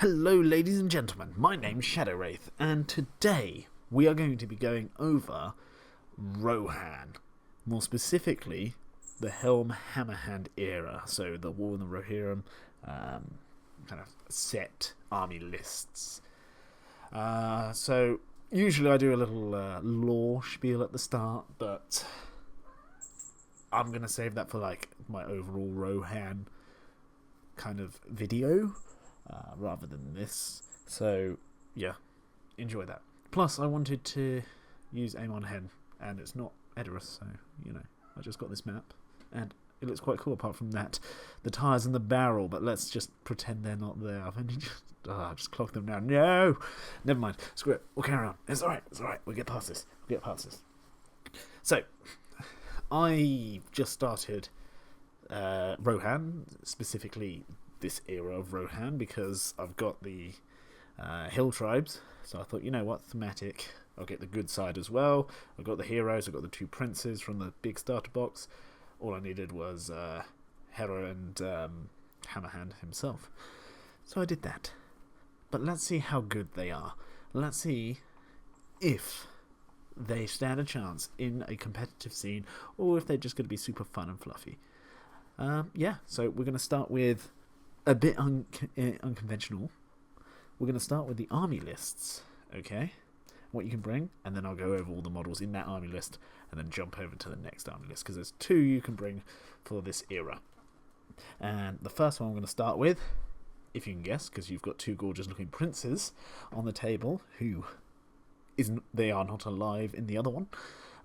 Hello ladies and gentlemen, my name's Shadow Wraith, and today we are going to be going over Rohan. More specifically, the Helm Hammerhand era, so the War in the Rohirrim kind of set army lists. So usually I do a little lore spiel at the start, but I'm going to save that for like my overall Rohan kind of video. Rather than this, so yeah, enjoy that. Plus, I wanted to use aim on hen, and it's not Edoras, so I just got this map, and it looks quite cool. Apart from that, the tires and the barrel, but let's just pretend they're not there. I've only just clocked them down. No, never mind. Screw it. We'll carry on. It's all right. It's all right. We'll get past this. So, I just started Rohan, specifically this era of Rohan, because I've got the hill tribes, so I thought, you know what, thematic, I'll get the good side as well. I've got the heroes, I've got the two princes from the big starter box. All I needed was Hera and Hammerhand himself, so I did that. But let's see how good they are. Let's see if they stand a chance in a competitive scene, or if they're just going to be super fun and fluffy. Yeah, so we're going to start with a bit unconventional. We're going to start with the army lists, okay? What you can bring, and then I'll go over all the models in that army list, and then jump over to the next army list, because there's two you can bring for this era. And the first one I'm going to start with, if you can guess, because you've got two gorgeous looking princes on the table, they are not alive in the other one.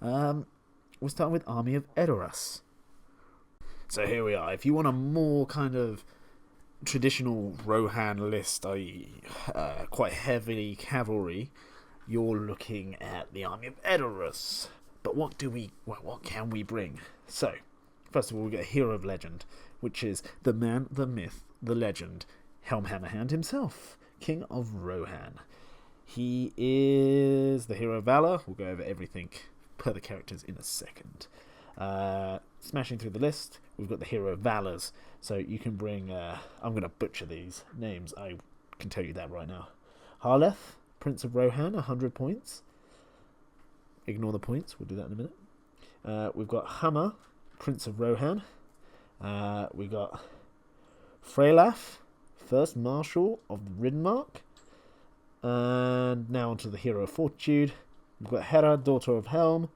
We'll start with Army of Edoras. So here we are. If you want a more kind of traditional Rohan list, i.e. Quite heavily cavalry, you're looking at the Army of Edoras. But what can we bring? So, first of all, we get a hero of legend, which is the man, the myth, the legend, Helm Hammerhand himself, King of Rohan. He is the hero of valor. We'll go over everything per the characters in a second. Smashing through the list, we've got the hero of valors. So you can bring, I'm going to butcher these names, I can tell you that right now. Harleth, Prince of Rohan, 100 points. Ignore the points, we'll do that in a minute. We've got Hammer, Prince of Rohan. We've got Freylaf, First Marshal of the Riddenmark. And now onto the hero of Fortitude. We've got Hera, Daughter of Helm.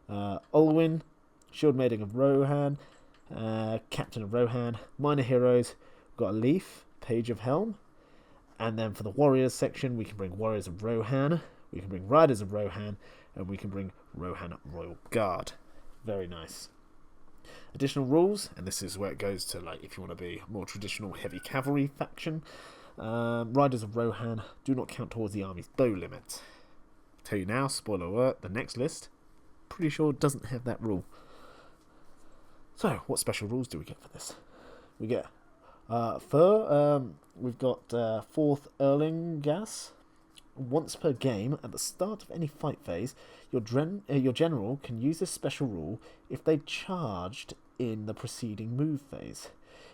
Olwyn, Shield Maiden of Rohan. Captain of Rohan. Minor heroes, we've got a Leaf, Page of Helm. And then for the warriors section, we can bring Warriors of Rohan, we can bring Riders of Rohan, and we can bring Rohan Royal Guard. Very nice. Additional rules, and this is where it goes to, like, if you want to be more traditional heavy cavalry faction. Riders of Rohan do not count towards the army's bow limit. Tell you now, spoiler alert, the next list, pretty sure doesn't have that rule. So, what special rules do we get for this? We get we've got 4th Erling-gas. Once per game, at the start of any fight phase, your general can use this special rule if they charged in the preceding move phase.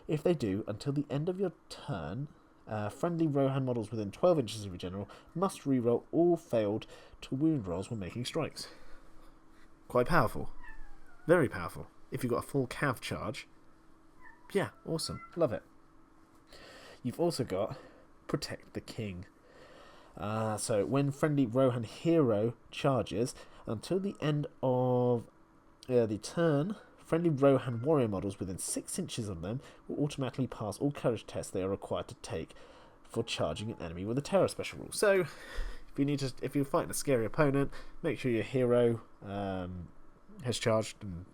If they do, until the end of your turn, friendly Rohan models within 12 inches of your general must reroll all failed to wound rolls when making strikes. Quite powerful. Very powerful. If you've got a full cav charge, yeah, awesome. Love it. You've also got Protect the King. So when friendly Rohan hero charges, until the end of the turn, friendly Rohan warrior models within 6 inches of them will automatically pass all courage tests they are required to take for charging an enemy with a terror special rule. So if you're fighting a scary opponent, make sure your hero has charged, and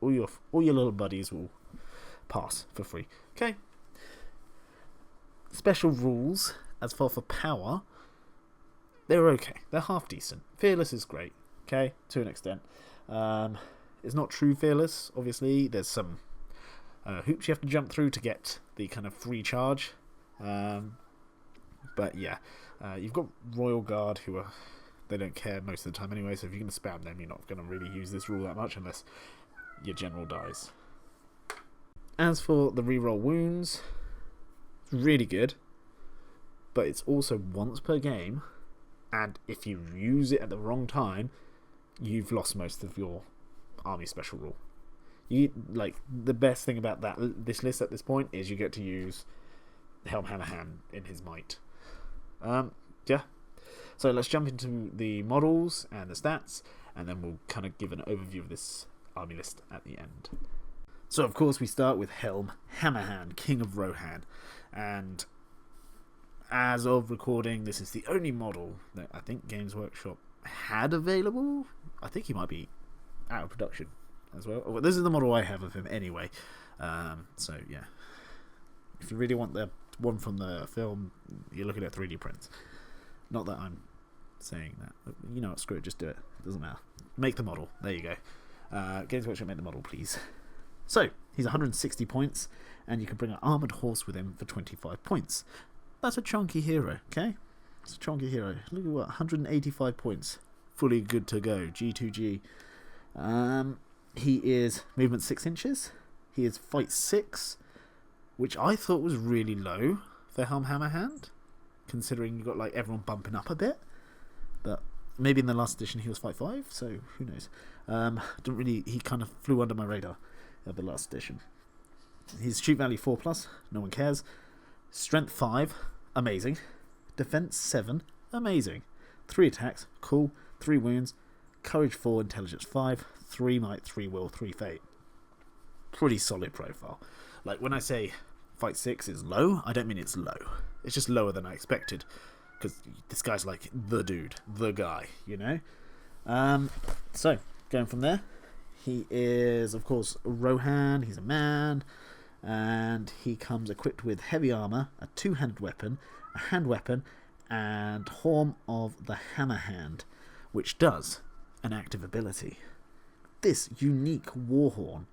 all your little buddies will pass for free. Okay. Special rules, as far for power, they're okay. They're half decent. Fearless is great, okay, to an extent. It's not true fearless, obviously. There's some hoops you have to jump through to get the kind of free charge. But yeah, you've got Royal Guard, they don't care most of the time anyway, so if you're going to spam them, you're not going to really use this rule that much unless your general dies. As for the reroll wounds, really good. but it's also once per game, and if you use it at the wrong time, you've lost most of your army special rule. The best thing about this list at this point is you get to use Helm Hammerhand in his might. Yeah. So let's jump into the models and the stats, and then we'll kind of give an overview of this army list at the end. So of course we start with Helm Hammerhand, King of Rohan, and as of recording, this is the only model that I think Games Workshop had available. I think he might be out of production as well. This is the model I have of him anyway. So yeah, if you really want the one from the film, you're looking at 3D prints. Not that I'm saying that. You know what, screw it, just do it. It doesn't matter. Make the model. There you go. Games Workshop, make the model, please. So, he's 160 points, and you can bring an armoured horse with him for 25 points. That's a chunky hero, okay? It's a chunky hero. Look at what, 185 points. Fully good to go. G2G. He is movement 6 inches. He is fight 6, which I thought was really low for Helm Hammerhand, considering you got like everyone bumping up a bit. But maybe in the last edition he was fight 5, so who knows. He kind of flew under my radar at the last edition. His shoot value 4+, no one cares. Strength 5, amazing. Defense 7, amazing. 3 attacks, cool. 3 wounds. Courage 4, intelligence 5, 3 might, 3 will, 3 fate. Pretty solid profile. Like when I say fight 6 is low, I don't mean it's low. It's just lower than I expected, because this guy's like the dude, the guy, you know. So going from there, he is of course Rohan. He's a man, and he comes equipped with heavy armor, a 2-handed weapon, a hand weapon, and Horn of the Hammerhand, which does an active ability. This unique warhorn,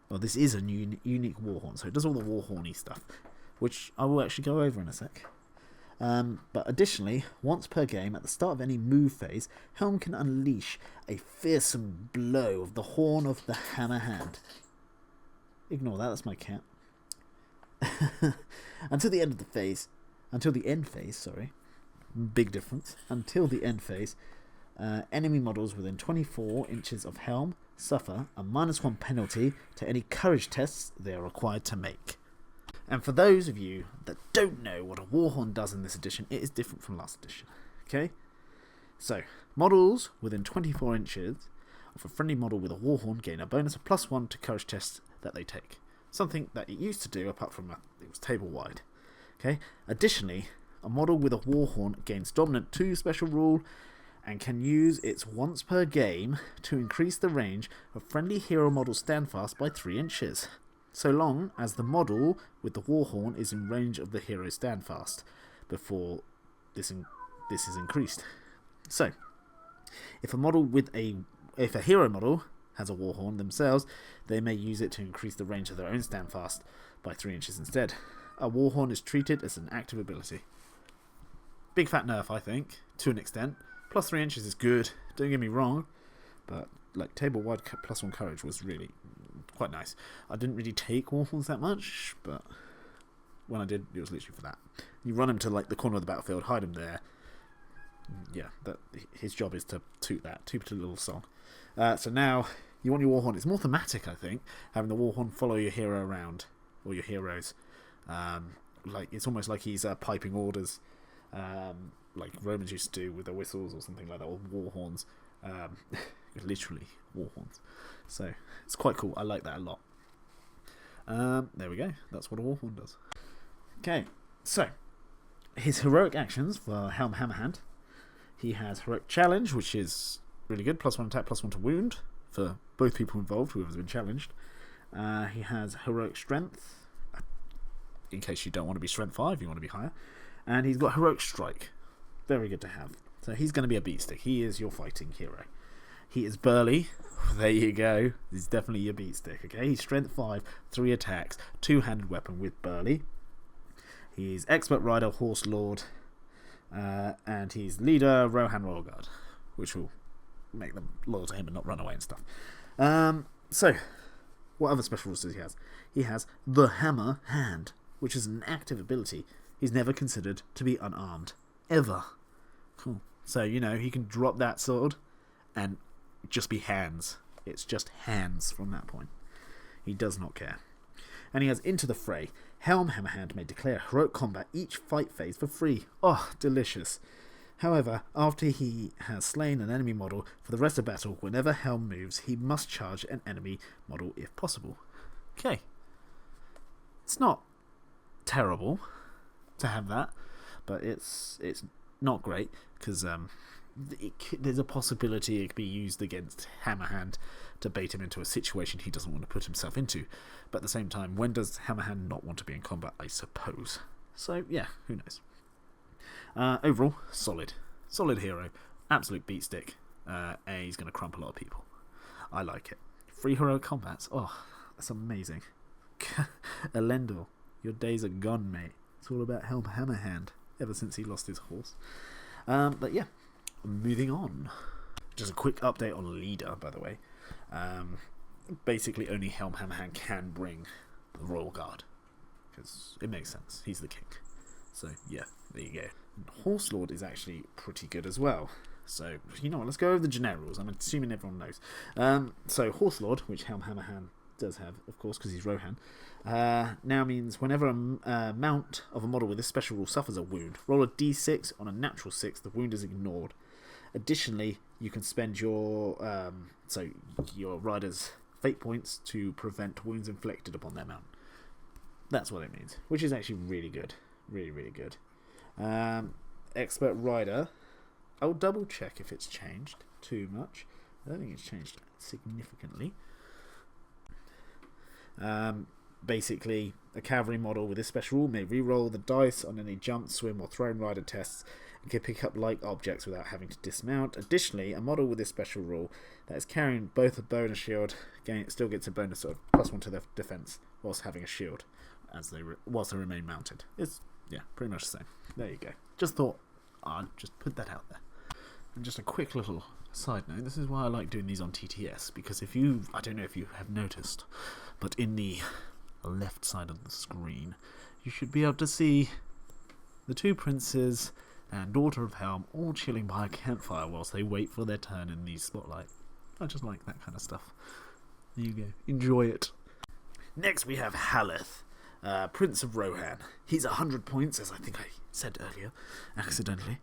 well, this is a unique warhorn, so it does all the warhorny stuff, which I will actually go over in a sec. But additionally, once per game, at the start of any move phase, Helm can unleash a fearsome blow of the Horn of the Hammerhand. Ignore that, that's my cat. Until the end phase, sorry. Big difference. Until the end phase, enemy models within 24 inches of Helm suffer a -1 penalty to any courage tests they are required to make. And for those of you that don't know what a Warhorn does in this edition, it is different from last edition. Okay? So, models within 24 inches of a friendly model with a Warhorn gain a bonus of +1 to courage tests that they take. Something that it used to do, apart from it was table wide. Okay? Additionally, a model with a Warhorn gains dominant 2 special rule and can use its once per game to increase the range of friendly hero model standfast by 3 inches. So long as the model with the Warhorn is in range of the hero standfast before this is increased. So, if a hero model has a Warhorn themselves, they may use it to increase the range of their own standfast by 3 inches instead. A Warhorn is treated as an active ability. Big fat nerf, I think, to an extent. +3 inches is good, don't get me wrong, but like table wide +1 courage was really quite nice. I didn't really take Warhorns that much, but when I did, it was literally for that. You run him to like the corner of the battlefield, hide him there. Yeah, his job is to toot a little song. So now you want your Warhorn. It's more thematic, I think, having the Warhorn follow your hero around, or your heroes. Like it's almost like he's piping orders, like Romans used to do with their whistles or something like that, or war horns. Literally war horns. So it's quite cool. I like that a lot. There we go. That's what a war horn does. Okay, so his heroic actions for Helm Hammerhand. He has heroic challenge, which is really good. +1 attack, +1 to wound for both people involved, whoever's been challenged. He has heroic strength, in case you don't want to be strength 5, you want to be higher. And he's got heroic strike. Very good to have. So he's going to be a beatstick. He is your fighting hero. He is burly. There you go. He's definitely your beatstick. Okay, he's strength 5, 3 attacks, 2-handed weapon with burly. He's expert rider, horse lord, and he's leader, Rohan Royal Guard, which will make them loyal to him and not run away and stuff. So, what other special rules does he have? He has the Hammer Hand, which is an active ability. He's never considered to be unarmed. Ever. Cool. So, you know, he can drop that sword and just be hands. It's just hands from that point. He does not care. And he has Into the Fray. Helm Hammerhand may declare heroic combat each fight phase for free. Oh, delicious. However, after he has slain an enemy model for the rest of battle, whenever Helm moves, he must charge an enemy model if possible. Okay. It's not terrible to have that, but it's not great, because there's a possibility it could be used against Hammerhand to bait him into a situation he doesn't want to put himself into. But at the same time, when does Hammerhand not want to be in combat, I suppose? So, yeah, who knows. Overall, solid. Solid hero. Absolute beat stick. And he's going to crump a lot of people. I like it. Free heroic combats. Oh, that's amazing. Elendil, your days are gone, mate. It's all about Helm Hammerhand, ever since he lost his horse. But yeah, moving on. Just a quick update on Leader, by the way. Basically, only Helm Hammerhand can bring the Royal Guard, because it makes sense. He's the king. So yeah, there you go. And Horse Lord is actually pretty good as well. So, you know what, let's go over the generic rules. I'm assuming everyone knows. So Horse Lord, which Helm Hammerhand does have, of course, because he's Rohan, now means whenever a mount of a model with this special rule suffers a wound, roll a d6. On a natural 6, the wound is ignored. Additionally, you can spend your rider's fate points to prevent wounds inflicted upon their mount. That's what it means, which is actually really good. Really, really good. Expert Rider, I'll double check if it's changed too much. I don't think it's changed significantly. Basically, a cavalry model with this special rule may re-roll the dice on any jump, swim, or thrown rider tests and can pick up light objects without having to dismount. Additionally, a model with this special rule that is carrying both a bow and a shield still gets a bonus of +1 to their defense whilst having a shield whilst they remain mounted. It's pretty much the same. There you go. Just thought I'd just put that out there. And just a quick little side note, this is why I like doing these on TTS, because I don't know if you have noticed, but in the left side of the screen, you should be able to see the two princes and Daughter of Helm all chilling by a campfire whilst they wait for their turn in the spotlight. I just like that kind of stuff. There you go. Enjoy it. Next we have Haleth, Prince of Rohan. He's 100 points, as I think I said earlier, accidentally.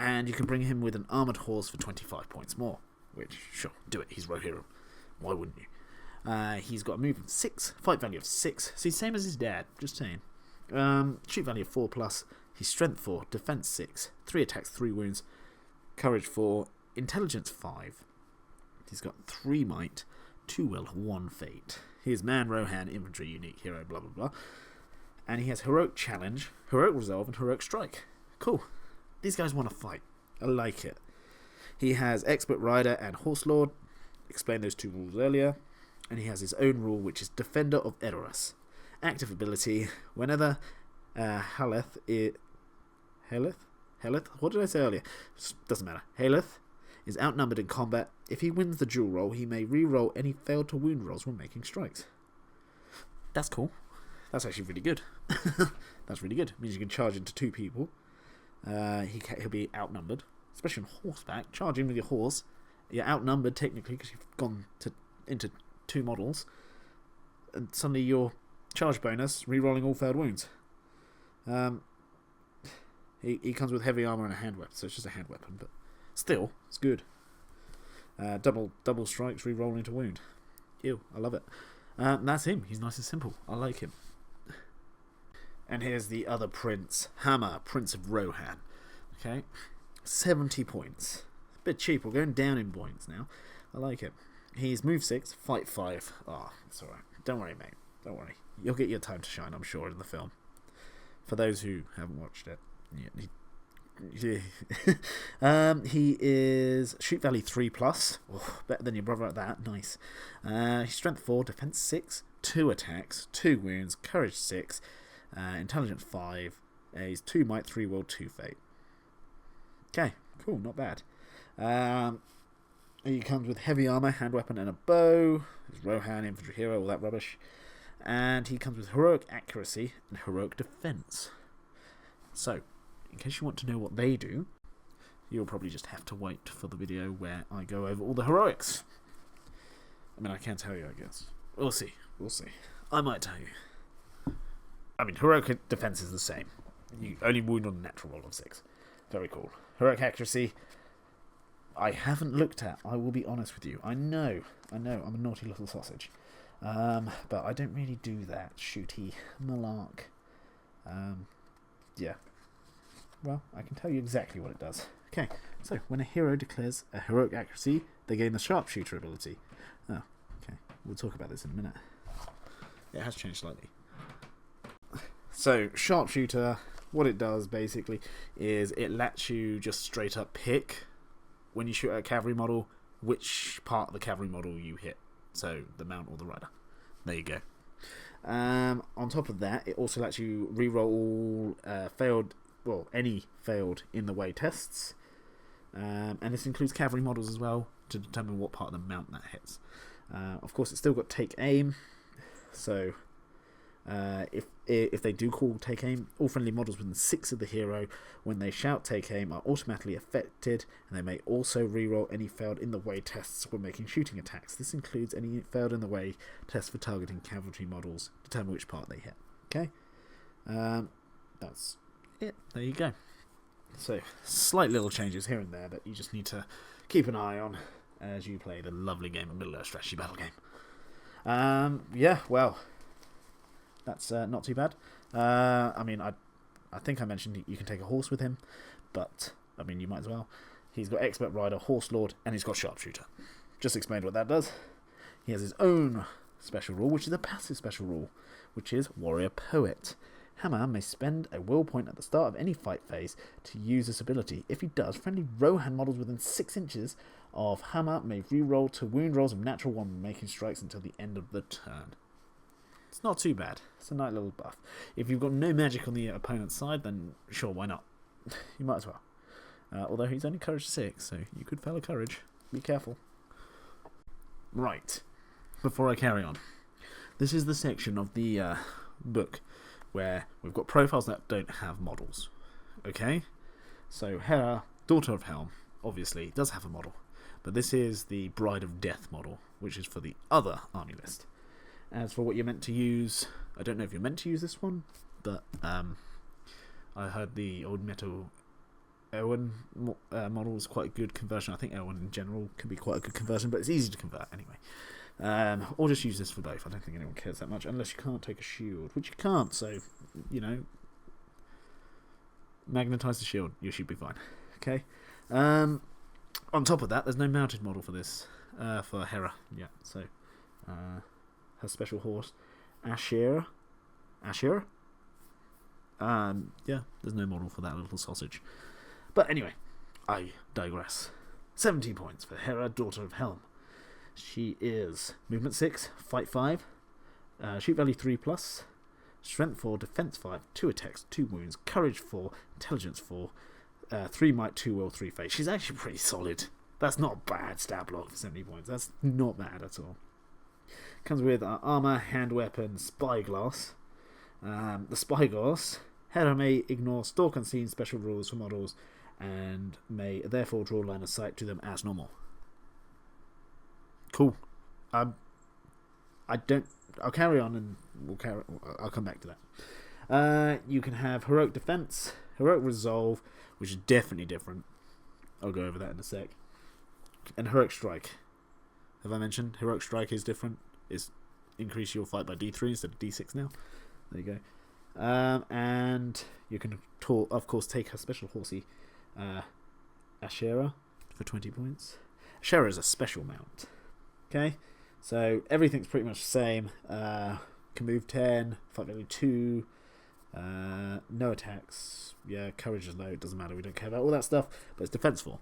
And you can bring him with an armoured horse for 25 points more. Which, sure, do it. He's Rohirrim. Why wouldn't you? He's got a move of 6, fight value of 6. So he's same as his dad, just saying. Shoot value of 4+. He's strength 4, defense 6, 3 attacks, 3 wounds, courage 4, intelligence 5. He's got 3 might, 2 will, 1 fate. He is man, Rohan, infantry, unique hero, blah blah blah. And he has heroic challenge, heroic resolve, and heroic strike. Cool. These guys want to fight. I like it. He has expert rider and horse lord. Explained those 2 rules earlier. And he has his own rule, which is defender of Edoras. Active ability, whenever Haleth? What did I say earlier? Doesn't matter. Haleth is outnumbered in combat. If he wins the duel roll, he may re-roll any failed to wound rolls when making strikes. That's cool. That's actually really good. That's really good. It means you can charge into 2 people. He'll be outnumbered, especially on horseback. Charge in with your horse. You're outnumbered technically because you've gone into 2 models, and suddenly your charge bonus re-rolling all failed wounds. He comes with heavy armor and a hand weapon, so it's just a hand weapon, but still, it's good. Double strikes, re-rolling to wound. Ew, I love it. That's him. He's nice and simple. I like him. And here's the other prince, Hammer, Prince of Rohan. Okay, 70 points. A bit cheap. We're going down in points now. I like it. He's move 6, fight 5. Oh, it's alright. Don't worry, mate. Don't worry. You'll get your time to shine, I'm sure, in the film. For those who haven't watched it. He is shoot value 3+. Oh, better than your brother at that. Nice. He's strength 4, defense 6, 2 attacks, 2 wounds, courage 6, intelligence 5. He's 2 might, 3 will, 2 fate. Okay, cool, not bad. He comes with heavy armor, hand weapon, and a bow. He's Rohan, infantry hero, all that rubbish. And he comes with heroic accuracy and heroic defense. So, in case you want to know what they do, you'll probably just have to wait for the video where I go over all the heroics. I mean, I can't tell you, I guess. We'll see. We'll see. I might tell you. I mean, heroic defense is the same. You only wound on a natural roll of 6. Very cool. Heroic accuracy, I haven't looked at. I will be honest with you. I know. I'm a naughty little sausage. But I don't really do that shooty malark. Yeah. Well, I can tell you exactly what it does. Okay, so when a hero declares a heroic accuracy, they gain the sharpshooter ability. Oh, okay. We'll talk about this in a minute. It has changed slightly. So, sharpshooter, what it does basically is it lets you just straight up pick, when you shoot at a cavalry model, which part of the cavalry model you hit. So, the mount or the rider. There you go. On top of that, it also lets you reroll any failed in the way tests. And this includes cavalry models as well, to determine what part of the mount that hits. Of course, it's still got take aim. So, if they do call take aim, all friendly models within 6 of the hero, when they shout take aim, are automatically affected, and they may also reroll any failed in the way tests when making shooting attacks. This includes any failed in the way tests for targeting cavalry models, determine which part they hit. Okay, that's it. There you go. So, slight little changes here and there that you just need to keep an eye on as you play the lovely game of Middle-earth strategy battle game. Yeah, well, that's not too bad. I mean, I think I mentioned you can take a horse with him, but, I mean, you might as well. He's got Expert Rider, Horse Lord, and he's got Sharpshooter. Just explained what that does. He has his own special rule, which is a passive special rule, which is Warrior Poet. Hammer may spend a will point at the start of any fight phase to use this ability. If he does, friendly Rohan models within 6 inches of Hammer may reroll to wound rolls of natural 1 when making strikes until the end of the turn. It's not too bad. It's a nice little buff. If you've got no magic on the opponent's side, then sure, why not? You might as well. Although he's only courage 6, so you could fail a courage. Be careful. Right. Before I carry on, this is the section of the book where we've got profiles that don't have models. Okay? So Hera, daughter of Helm, obviously does have a model. But this is the Bride of Death model, which is for the other army list. As for what you're meant to use, I don't know if you're meant to use this one, but I heard the old metal Owen model is quite a good conversion. I think Owen in general can be quite a good conversion, but it's easy to convert anyway. Or just use this for both. I don't think anyone cares that much, unless you can't take a shield, which you can't, so, you know, magnetize the shield, you should be fine. Okay. On top of that, there's no mounted model for this, for Hera. Yeah, so, her special horse, Ashera. Yeah, there's no model for that little sausage. But anyway, I digress. 70 points for Hera, daughter of Helm. She is movement 6, fight 5, shoot value 3+, strength 4, defense 5, 2 attacks, 2 wounds, courage 4, intelligence 4, 3 might, 2 will, 3 face. She's actually pretty solid. That's not a bad stat block for 70 points. That's not bad at all. Comes with armor, hand weapon, spyglass. The spyglass, Hera may ignore stalk unseen special rules for models and may therefore draw line of sight to them as normal. Cool. I'll carry on and I'll come back to that. You can have heroic defense, heroic resolve, which is definitely different. I'll go over that in a sec. And heroic strike. Have I mentioned heroic strike is different? It's increase your fight by D3 instead of D6 now. There you go. And you can of course take her special horsey, Ashera, for 20 points. Ashera is a special mount. Okay, so everything's pretty much the same. Can move 10, fight value 2, no attacks. Yeah, courage is low, it doesn't matter, we don't care about all that stuff, but it's defense 4.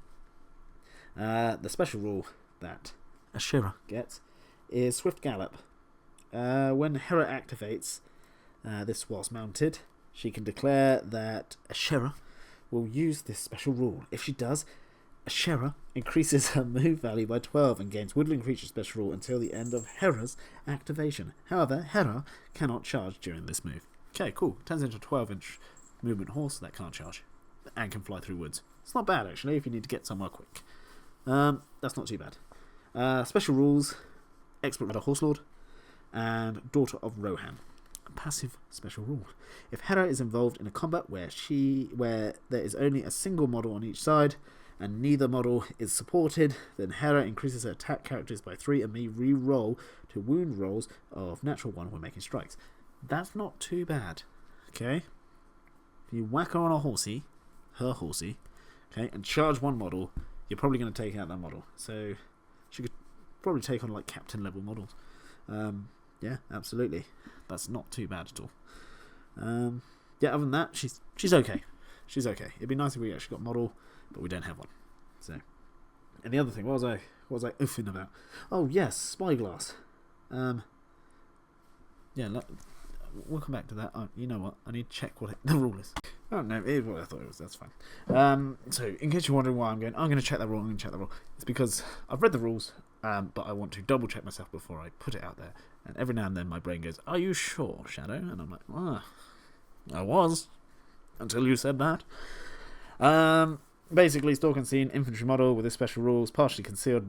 The special rule that Ashera gets is Swift Gallop. When Hera activates this whilst mounted, she can declare that Ashera will use this special rule. If she does, Shera increases her move value by 12 and gains Woodland Creature Special Rule until the end of Hera's activation. However, Hera cannot charge during this move. Okay, cool. Turns into a 12-inch movement horse that can't charge and can fly through woods. It's not bad, actually, if you need to get somewhere quick. That's not too bad. Special rules, Expert Rider Horse Lord and Daughter of Rohan. A passive special rule. If Hera is involved in a combat where there is only a single model on each side, and neither model is supported, then Hera increases her attack characters by 3 and may re-roll to wound rolls of natural 1 when making strikes. That's not too bad. Okay? If you whack her on a horsey, okay, and charge one model, you're probably going to take out that model. So she could probably take on like captain level models. Yeah, absolutely. That's not too bad at all. Yeah, other than that, she's okay. She's okay. It'd be nice if we actually got model, but we don't have one. So, and the other thing, what was I oofing about? Oh yes, Spyglass. Yeah, we'll come back to that. You know what? I need to check what the rule is. Oh no, it is what I thought it was. That's fine. So in case you're wondering why I'm going to check that rule. It's because I've read the rules, but I want to double check myself before I put it out there. And every now and then my brain goes, "Are you sure, Shadow?" And I'm like, I was until you said that. Basically, Stalk Unseen infantry model with this special rules, partially concealed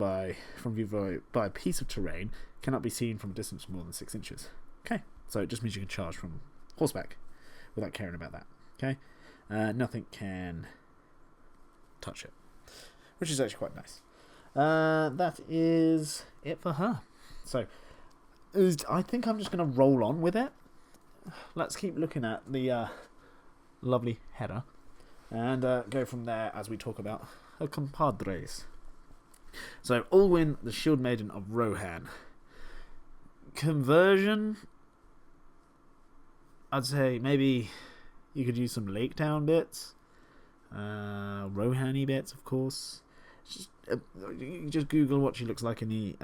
from view by a piece of terrain, cannot be seen from a distance of more than 6 inches. Okay, so it just means you can charge from horseback without caring about that. Okay, nothing can touch it, which is actually quite nice. That is it for her. So I think I'm just going to roll on with it. Let's keep looking at the lovely Hera and go from there as we talk about her compadres. So Olwyn, the Shield Maiden of Rohan. Conversion, I'd say maybe you could use some Lake Town bits, Rohan-y bits, of course. Just Google what she looks like in the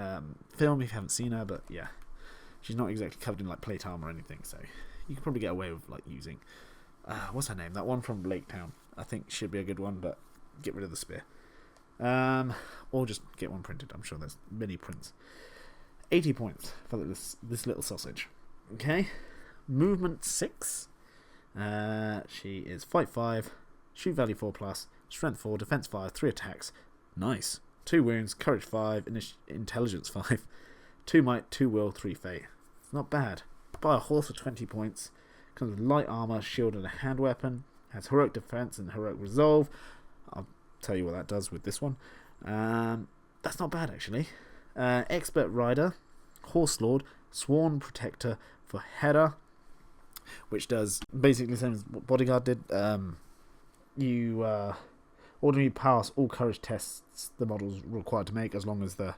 film if you haven't seen her, but yeah, she's not exactly covered in like plate armor or anything, so you could probably get away with like using what's her name? That one from Lake Town. I think should be a good one, but get rid of the spear. Or just get one printed. I'm sure there's many prints. 80 points for this little sausage. Okay. Movement 6. She is fight 5, shoot value 4+, strength 4, defense 5, 3 attacks. Nice. 2 wounds, courage 5, intelligence 5, 2 might, 2 will, 3 fate. It's not bad. Buy a horse for 20 points. Comes with light armor, shield, and a hand weapon. Has heroic defense and heroic resolve. I'll tell you what that does with this one. That's not bad actually. Expert rider, horse lord, sworn protector for Hera, which does basically the same as what bodyguard did. You ordinarily pass all courage tests the model's required to make, as long as the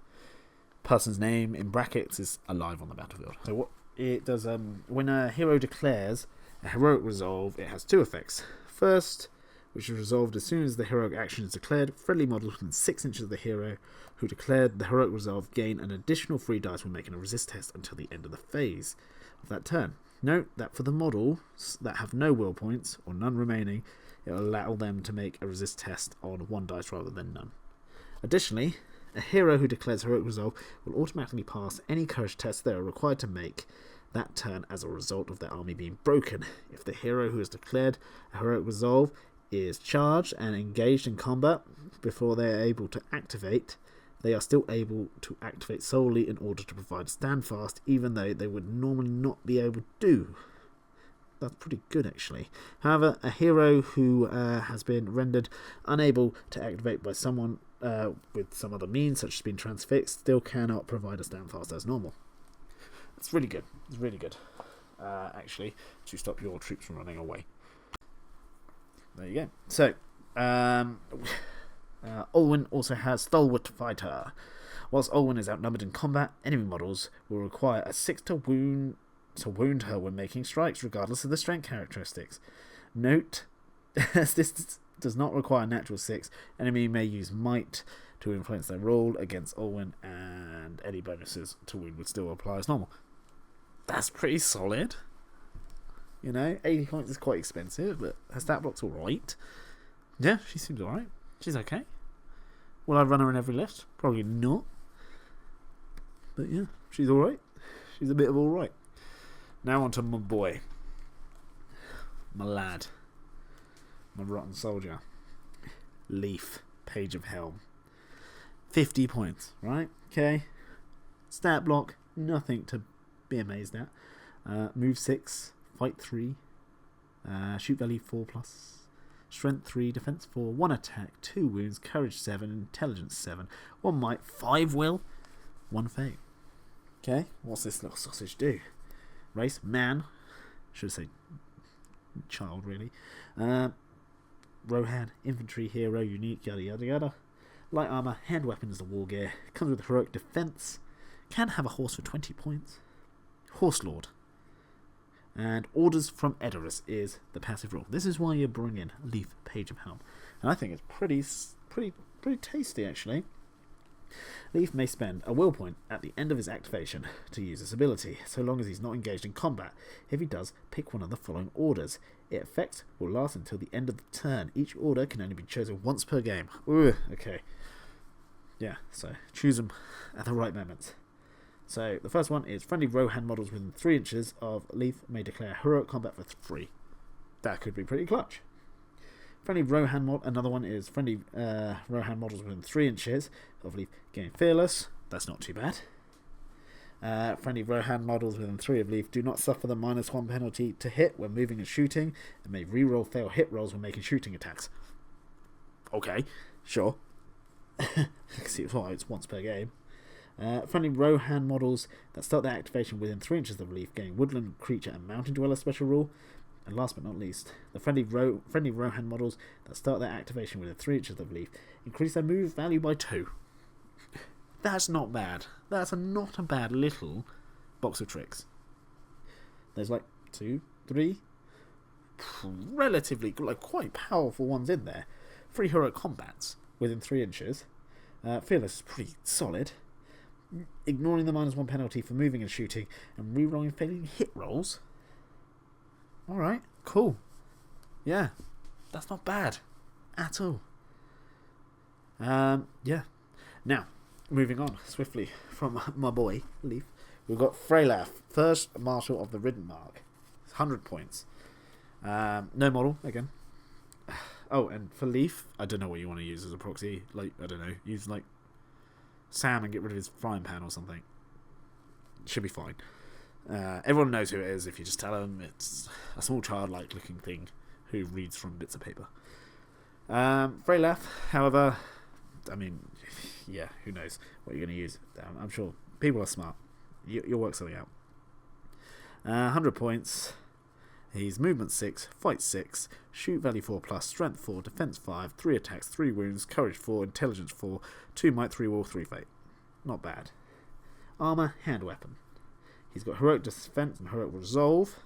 person's name in brackets is alive on the battlefield. So what it does, when a hero declares a heroic resolve, it has 2 effects. First, which is resolved as soon as the heroic action is declared, friendly models within 6 inches of the hero who declared the heroic resolve gain an additional 3 dice when making a resist test until the end of the phase of that turn. Note that for the models that have no will points, or none remaining, it will allow them to make a resist test on 1 dice rather than none. Additionally, a hero who declares heroic resolve will automatically pass any courage tests they are required to make that turn as a result of their army being broken. If the hero who has declared a heroic resolve is charged and engaged in combat before they are able to activate, they are still able to activate solely in order to provide standfast, even though they would normally not be able to do. That's pretty good actually. However, a hero who has been rendered unable to activate by someone with some other means, such as being transfixed, still cannot provide a standfast as normal. It's really good. It's really good, actually, to stop your troops from running away. There you go. So, Olwyn also has Stalwart Fighter. Whilst Olwyn is outnumbered in combat, enemy models will require a 6 to wound her when making strikes, regardless of the strength characteristics. Note, as this does not require natural 6, enemy may use might to influence their roll against Olwyn, and any bonuses to wound would still apply as normal. That's pretty solid. You know, 80 points is quite expensive, but her stat block's alright. Yeah, she seems alright. She's okay. Will I run her in every list? Probably not. But yeah, she's alright. She's a bit of alright. Now on to my boy. My lad. My rotten soldier. Leaf, Page of Helm. 50 points, right? Okay. Stat block, nothing to be amazed at. Move 6, fight 3, shoot value 4+, strength 3, defense 4, 1 attack, 2 wounds, courage 7, intelligence 7, 1 might, 5 will, 1 fate. Okay, what's this little sausage do? Race, man. Should say child, really. Rohan, infantry, hero, unique, yada yada yada. Light armor, hand weapons, the war gear. Comes with heroic defense. Can have a horse for 20 points. Horse Lord. And Orders from Edoras is the passive rule. This is why you bring in Leaf, Page of Helm. And I think it's pretty tasty, actually. Leaf may spend a will point at the end of his activation to use this ability, so long as he's not engaged in combat. If he does, pick one of the following orders. Its effect will last until the end of the turn. Each order can only be chosen once per game. Ooh, okay. Yeah, so choose them at the right moments. So the first one is friendly Rohan models within 3 inches of Leaf may declare heroic combat for free. That could be pretty clutch. Friendly Rohan mod. Another one is friendly Rohan models within 3 inches of Leaf gain fearless. That's not too bad. Friendly Rohan models within 3 of Leaf do not suffer the -1 penalty to hit when moving and shooting, and may reroll fail hit rolls when making shooting attacks. Okay, sure. I can see why it's once per game. Friendly Rohan models that start their activation within 3 inches of Leaf gain woodland creature and mountain dweller special rule. And last but not least, the friendly Rohan models that start their activation within 3 inches of Leaf increase their move value by 2. That's not bad. That's not a bad little box of tricks. There's like 2, 3 relatively quite powerful ones in there. 3 heroic combats within 3 inches. Fearless is pretty solid. Ignoring the -1 penalty for moving and shooting, and rerolling failing hit rolls. Alright, cool. Yeah, that's not bad at all. Yeah. Now, moving on swiftly from my boy, Leaf, we've got Freylaf, first Marshal of the Ridden Mark. 100 points. No model, again. Oh, and for Leaf, I don't know what you want to use as a proxy. I don't know, use Sam and get rid of his frying pan or something. Should be fine. Everyone knows who it is if you just tell them. It's a small childlike looking thing who reads from bits of paper. Freylaf, however, I mean, yeah, who knows what you're going to use. I'm sure people are smart. You'll work something out. 100 points. He's movement 6, fight 6, shoot value 4+, strength 4, defense 5, 3 attacks, 3 wounds, courage 4, intelligence 4, 2 might, 3 will, 3 fate. Not bad. Armor, hand weapon. He's got heroic defense and heroic resolve.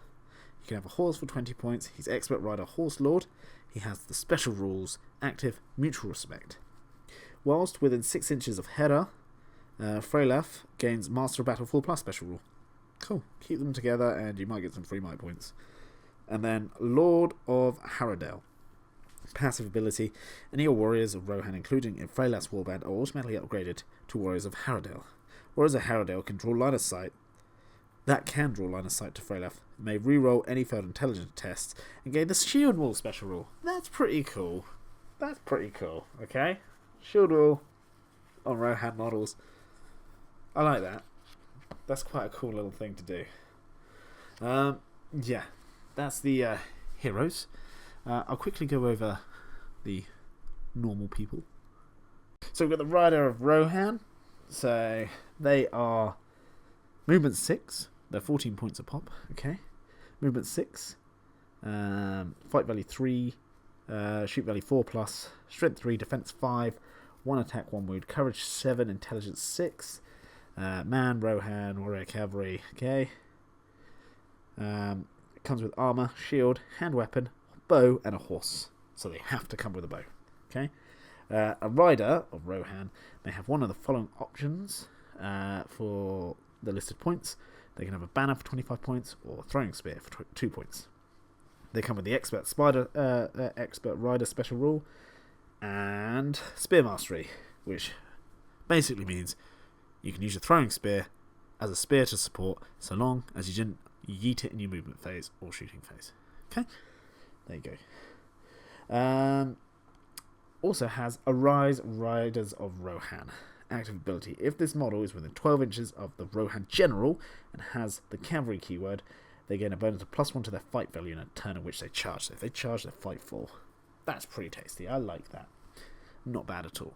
You can have a horse for 20 points. He's expert rider, horse lord. He has the special rules, active, mutual respect. Whilst within 6 inches of Hera, Freylaf gains master of battle 4+ special rule. Cool. Keep them together and you might get some free might points. And then Lord of Haradel. Passive ability. Any warriors of Rohan, including in Freylaf's warband, are automatically upgraded to warriors of Haradel. Warriors of Haradel can draw line of sight. That can draw line of sight to Freylaf. May reroll any failed intelligence tests and gain the shield wall special rule. That's pretty cool. That's pretty cool. Okay? Shield wall on Rohan models. I like that. That's quite a cool little thing to do. Yeah. That's the heroes. I'll quickly go over the normal people. So we've got the Rider of Rohan. So they are movement 6. They're 14 points a pop. Okay. Movement 6. Fight value 3. Shoot value 4+. Strength 3. Defense 5. 1 attack, 1 wound. Courage 7. Intelligence 6. Man, Rohan, warrior cavalry. Okay. Comes with armor, shield, hand weapon, bow, and a horse. So they have to come with a bow. Okay. A rider of Rohan may have one of the following options for the listed points. They can have a banner for 25 points or a throwing spear for 2 points. They come with the expert rider special rule and spear mastery. which basically means you can use your throwing spear as a spear to support, so long as you didn't yeet it in your movement phase or shooting phase. Okay, there you go. Also has Arise Riders of Rohan. Active ability. If this model is within 12 inches of the Rohan General and has the cavalry keyword, they gain a bonus of +1 to their fight value in a turn in which they charge. So if they charge, they fight 4. That's pretty tasty. I like that. Not bad at all.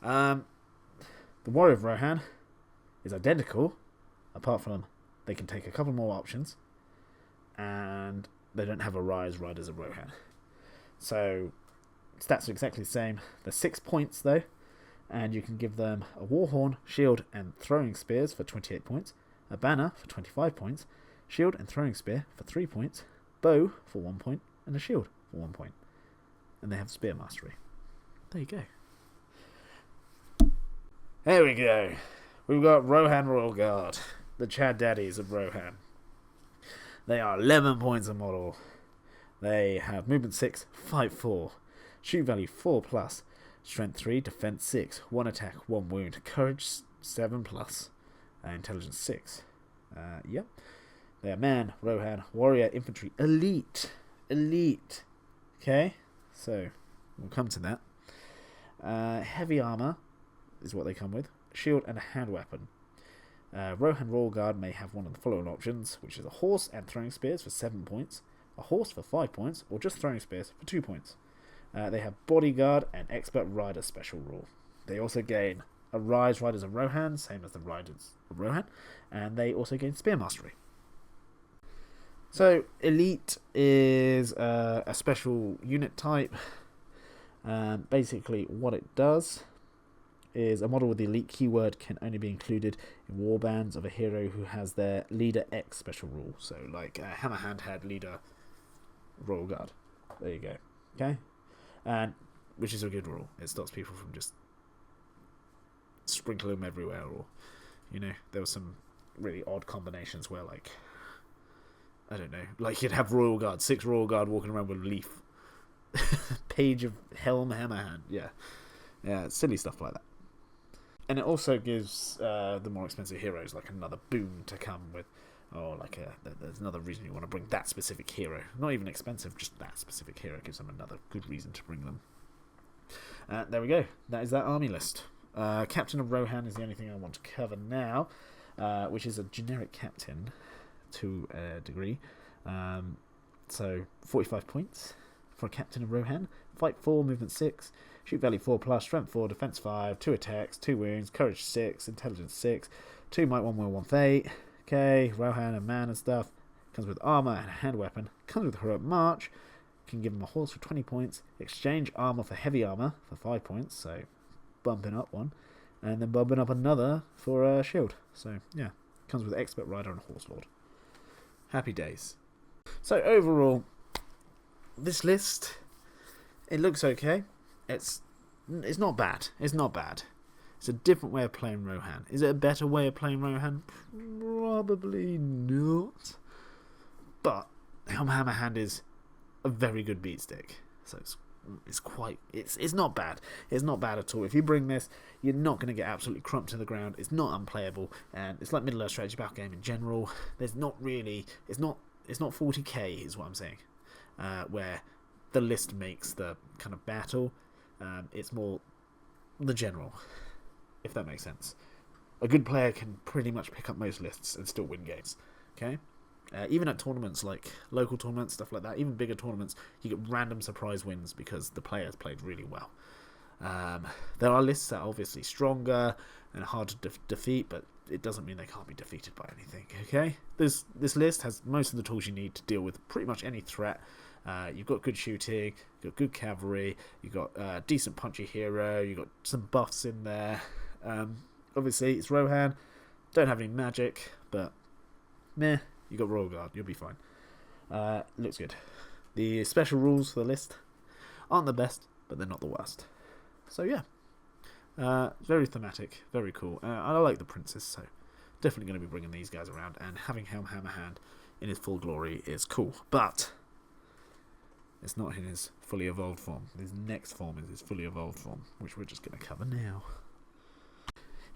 The Warrior of Rohan is identical, apart from they can take a couple more options, and they don't have Arise Riders of Rohan. So stats are exactly the same. They're 6 points though, and you can give them a Warhorn, Shield, and Throwing Spears for 28 points, a Banner for 25 points, Shield and Throwing Spear for 3 points, Bow for 1 point, and a Shield for 1 point. And they have Spear Mastery. There you go. There we go. We've got Rohan Royal Guard, the Chad Daddies of Rohan. They are 11 points a model. They have movement 6, fight 4, shoot value 4+, strength 3, defense 6, 1 attack, 1 wound, courage 7+, intelligence 6. Yep. They are man, Rohan, warrior, infantry, elite. Elite. Okay, so we'll come to that. Heavy armor is what they come with. Shield and a hand weapon. Rohan Royal Guard may have one of the following options, which is a horse and throwing spears for 7 points, a horse for 5 points, or just throwing spears for 2 points. They have bodyguard and expert rider special rule. They also gain Arise Riders of Rohan, same as the Riders of Rohan, and they also gain Spear Mastery. So Elite is a special unit type. Basically what it does is a model with the elite keyword can only be included in warbands of a hero who has their leader X special rule. So like Hammerhand had leader Royal Guard. There you go. Okay, and which is a good rule. It stops people from just sprinkling them everywhere, or there were some really odd combinations where, like, I don't know, like you'd have Royal Guard, 6 Royal Guard walking around with a leaf. Page of Helm Hammerhand. Yeah, silly stuff like that. And it also gives the more expensive heroes like another boon to come with, or like there's another reason you want to bring that specific hero. Not even expensive, just that specific hero gives them another good reason to bring them. There we go. That is that army list. Captain of Rohan is the only thing I want to cover now, which is a generic captain to a degree. So 45 points for a captain of Rohan. Fight 4, movement 6, shoot value 4+, strength 4, defense 5, 2 attacks, 2 wounds, courage 6, intelligence 6, 2 might, 1 will, 1 fate. Okay, Rohan and man and stuff. Comes with armor and a hand weapon. Comes with heroic march. Can give him a horse for 20 points. Exchange armor for heavy armor for 5 points. So bumping up one, and then bumping up another for a shield. So yeah, comes with expert rider and horse lord. Happy days. So overall, this list, it looks okay. It's not bad. It's not bad. It's a different way of playing Rohan. Is it a better way of playing Rohan? Probably not. But Helm Hammerhand is a very good beat stick. So it's not bad. It's not bad at all. If you bring this, you're not going to get absolutely crumped to the ground. It's not unplayable, and it's like Middle Earth strategy battle game in general. There's not really. It's not 40k is what I'm saying, where the list makes the kind of battle. It's more the general, if that makes sense. A good player can pretty much pick up most lists and still win games. Okay. Even at tournaments, like local tournaments, stuff like that, even bigger tournaments, you get random surprise wins because the players played really well. There are lists that are obviously stronger and hard to defeat, but it doesn't mean they can't be defeated by anything. Okay, this list has most of the tools you need to deal with pretty much any threat. You've got good shooting, you've got good cavalry, you've got a decent punchy hero, you've got some buffs in there. Obviously, it's Rohan, don't have any magic, but meh. You got Royal Guard, you'll be fine. Looks good. The special rules for the list aren't the best, but they're not the worst. So yeah, very thematic, very cool. I like the princes, so definitely going to be bringing these guys around. And having Helm Hammerhand in his full glory is cool, but it's not in his fully evolved form. His next form is his fully evolved form, which we're just going to cover now.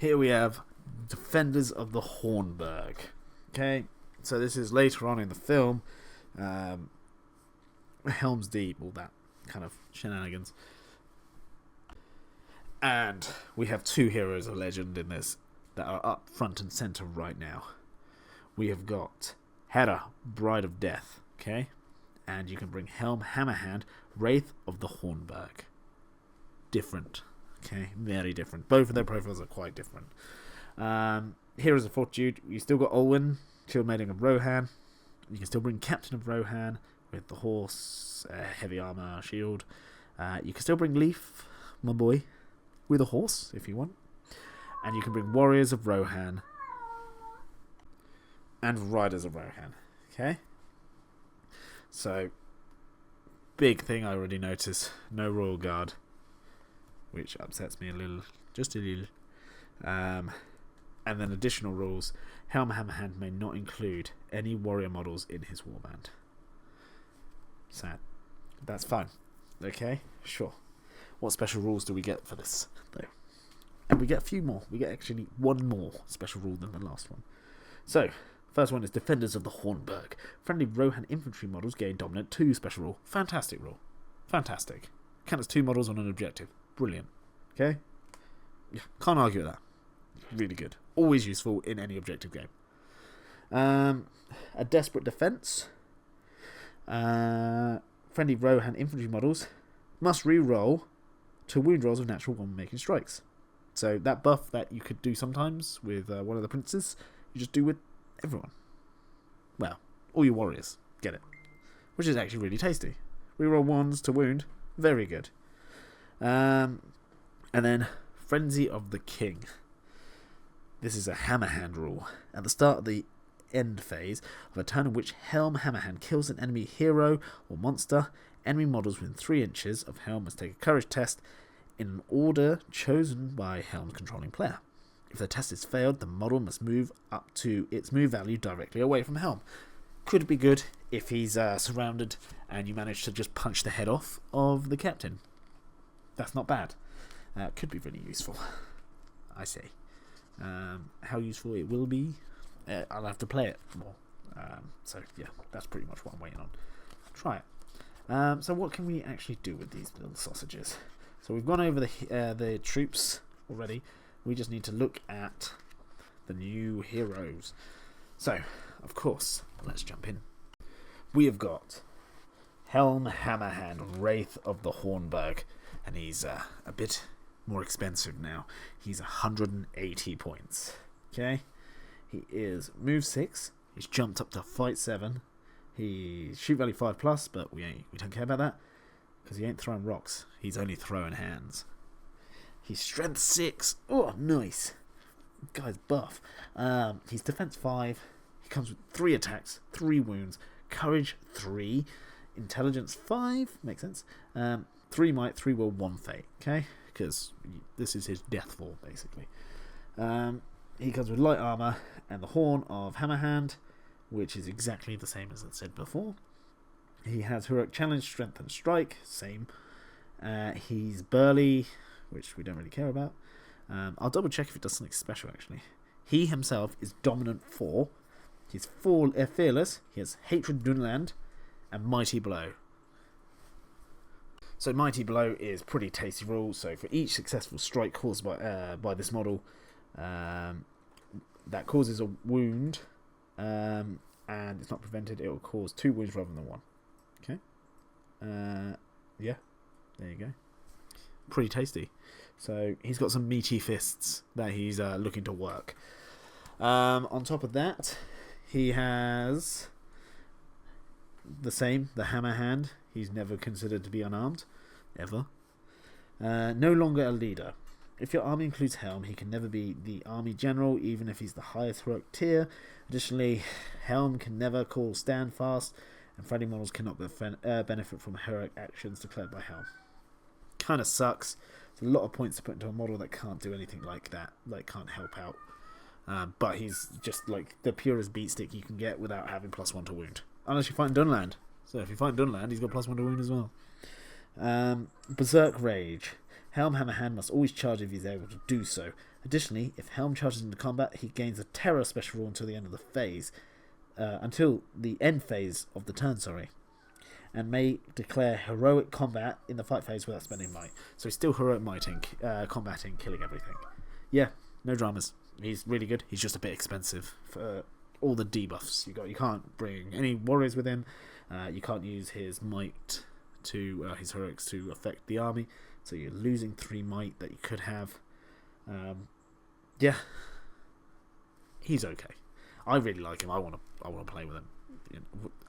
here we have Defenders of the Hornburg. Okay, so this is later on in the film. Helm's Deep, all that kind of shenanigans. And we have two heroes of legend in this that are up front and center right now. We have got Hera, Bride of Death, okay? And you can bring Helm Hammerhand, Wraith of the Hornburg. Different, okay? Very different. Both of their profiles are quite different. Heroes of Fortitude, you still got Olwen, Shield Maiden of Rohan. You can still bring Captain of Rohan with the horse, heavy armor, shield. You can still bring Leaf, my boy, with a horse if you want. And you can bring Warriors of Rohan and Riders of Rohan. Okay? So, big thing I already noticed. No Royal Guard. Which upsets me a little. Just a little. And then additional rules. Helm Hammerhand may not include any warrior models in his warband. Sad. That's fine. Okay? Sure. What special rules do we get for this, though? And we get a few more. We get actually one more special rule than the last one. So, first one is Defenders of the Hornburg. Friendly Rohan infantry models gain Dominant 2 special rule. Fantastic rule. Fantastic. Count as 2 models on an objective. Brilliant. Okay? Yeah, can't argue with that. Really good. Always useful in any objective game. A Desperate Defense. Friendly Rohan infantry models must re-roll to wound rolls of natural one making strikes. So that buff that you could do sometimes with one of the princes, you just do with everyone. Well, all your warriors get it, which is actually really tasty. Reroll ones to wound, very good. And then Frenzy of the King. This is a Hammerhand rule. At the start of the end phase of a turn in which Helm Hammerhand kills an enemy hero or monster, enemy models within 3 inches of Helm must take a courage test in an order chosen by Helm's controlling player. If the test is failed, the model must move up to its move value directly away from Helm. Could be good if he's surrounded and you manage to just punch the head off of the captain. That's not bad. Could be really useful, I say. How useful it will be, I'll have to play it more. So yeah, that's pretty much what I'm waiting on. Try it. So what can we actually do with these little sausages? So we've gone over the troops already. We just need to look at the new heroes. So, of course, let's jump in. We have got Helm Hammerhand, Wraith of the Hornburg, and he's a bit more expensive now. He's 180 points. Okay, he is move 6. He's jumped up to fight 7. He's shoot value 5+, but we don't care about that because he ain't throwing rocks. He's only throwing hands. He's strength 6. Oh, nice. Guy's buff. He's defense 5. He comes with 3 attacks, 3 wounds, courage 3, intelligence 5. Makes sense. 3 might, 3 will, 1 fate. Okay, because this is his death fall basically. He comes with light armor and the horn of Hammerhand, which is exactly the same as I said before. He has heroic challenge, strength, and strike. Same. He's burly, which we don't really care about. I'll double check if it does something special actually. He himself is dominant 4. He's fearless. He has hatred Dunland and mighty blow. So mighty blow is pretty tasty rule. So for each successful strike caused by this model, that causes a wound, and it's not prevented, it will cause 2 wounds rather than 1. Okay. Yeah. There you go. Pretty tasty. So he's got some meaty fists that he's looking to work. On top of that, he has the same, the hammer hand. He's never considered to be unarmed, ever. No longer a leader. If your army includes Helm, he can never be the army general, even if he's the highest heroic tier. Additionally, Helm can never call stand fast, and friendly models cannot benefit from heroic actions declared by Helm. Kind of sucks. It's a lot of points to put into a model that can't do anything like that, like can't help out. But he's just like the purest beatstick you can get without having +1 to wound. Unless you fight Dunland. So if you fight Dunland, he's got +1 to wound as well. Berserk Rage. Helm Hammerhand must always charge if he's able to do so. Additionally, if Helm charges into combat, he gains a terror special rule until the end of the phase, until the end phase of the turn, and may declare heroic combat in the fight phase without spending might. So he's still heroic mighting, combating, killing everything. Yeah, no dramas. He's really good. He's just a bit expensive for all the debuffs you got. You can't bring any warriors with him. You can't use his might to his heroics to affect the army. So you're losing 3 might that you could have. Yeah, he's okay. I really like him. I want to play with him.